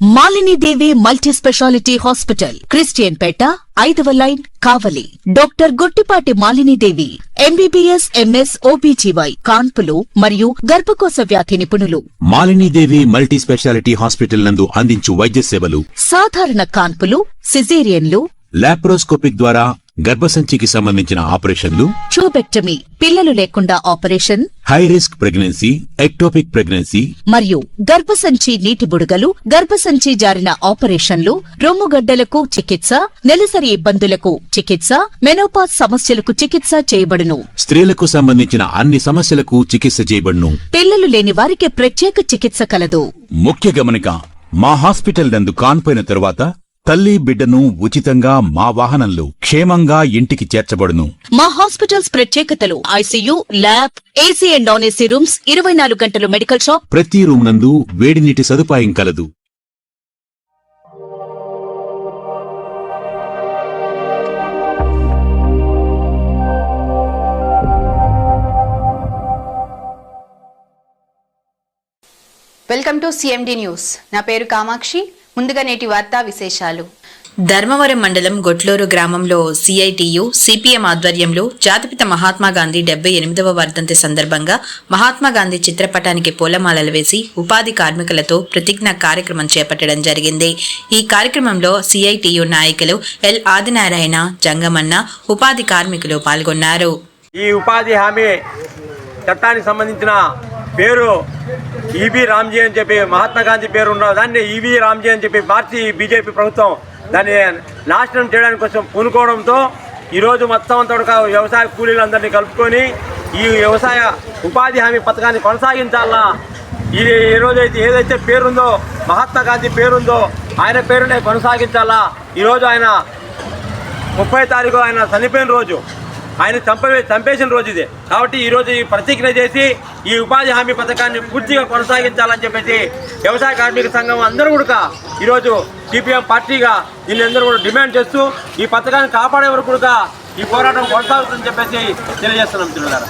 Malini Devi multi speciality hospital, Christian Peta, 5వ line, Kavali. Doctor Guttipati Malinidevi, MBBS, MS, OBGY, కాన్పులు మరియు గర్భకోశ వ్యాధి నిపుణులు. మాలినీదేవి మల్టీ స్పెషాలిటీ హాస్పిటల్ నందు అందించు వైద్య సేవలు: సాధారణ కాన్పులు, సిజేరియన్లు, లాప్రోస్కోపిక్ ద్వారా గర్భసంచికి సంబంధించిన ఆపరేషన్లు, ట్యూబెక్టమీ, పిల్లలు లేకుండా operation, high risk pregnancy, ectopic pregnancy మరియు గర్భసంచి నీటి బుడగలు, గర్భసంచి జారిన ఆపరేషన్లు, రొమ్ముగడ్డలకు చికిత్స, నెలసరి ఇబ్బందులకు చికిత్స, మెనోపాజ్ సమస్యలకు చికిత్స చేయబడును. స్త్రీలకు సంబంధించిన అన్ని సమస్యలకు చికిత్స చేయబడును. పిల్లలు లేని వారికి ప్రత్యేక చికిత్స కలదు. ముఖ్య గమనిక: మా హాస్పిటల్ నందు కాన్పోయిన తరువాత తల్లి బిడ్డను ఉచితంగా మా వాహనంలో క్షేమంగా ఇంటికి చేర్చబడును. మా హాస్పిటల్స్ ప్రత్యేకతలు: ICU, lab, AC and non AC rooms, 24 గంటలు మెడికల్ షాప్, ప్రతి రూమ్ నందు వేడి నీటి సదుపాయం కలదు. Welcome to CMD news. నా పేరు కామాక్షి. ముందుగా నేటి వార్తా విశేషాలు. ధర్మవరం మండలం గొట్లూరు గ్రామంలో సిఐటియు, సిపిఎం ఆధ్వర్యంలో జాతిపిత మహాత్మాగాంధీ 78వ వర్ధంతి సందర్భంగా మహాత్మాగాంధీ చిత్రపటానికి పూలమాలలు వేసి ఉపాధి కార్మికులతో ప్రతిజ్ఞ కార్యక్రమం చేపట్టడం జరిగింది. ఈ కార్యక్రమంలో సిఐటియు నాయకులు ఎల్ ఆదినారాయణ, జంగమన్న, ఉపాధి కార్మికులు పాల్గొన్నారు. ఈ ఉపాధి హామీ చట్టానికి సంబంధించిన పేరు ఈబీ రామ్జీ అని చెప్పి మహాత్మా గాంధీ పేరు ఉన్న దాన్ని ఈబీ రామ్జీ అని చెప్పి మార్చి బీజేపీ ప్రభుత్వం దాన్ని నాశనం చేయడానికి కోసం పూనుకోవడంతో ఈరోజు మొత్తం అంతా వ్యవసాయ కూలీలందరినీ కలుపుకొని ఈ వ్యవసాయ ఉపాధి హామీ పథకాన్ని కొనసాగించాలా. ఇది ఈరోజైతే ఏదైతే పేరుందో, మహాత్మా గాంధీ పేరుందో, ఆయన పేరునే కొనసాగించాలా. ఈరోజు ఆయన 30వ తారీఖు ఆయన చనిపోయిన రోజు, ఆయన చంపేసిన రోజు ఇదే. కాబట్టి ఈరోజు ఈ ప్రతిజ్ఞ చేసి ఈ ఉపాధి హామీ పథకాన్ని పూర్తిగా కొనసాగించాలని చెప్పేసి వ్యవసాయ కార్మిక సంఘం అందరూ కూడా ఈరోజు సిపిఎం పార్టీగా దీన్ని అందరూ కూడా డిమాండ్ చేస్తూ ఈ పథకాన్ని కాపాడే వరకు కూడా ఈ పోరాటం కొనసాగుతుందని చెప్పేసి తెలియజేస్తున్నాం.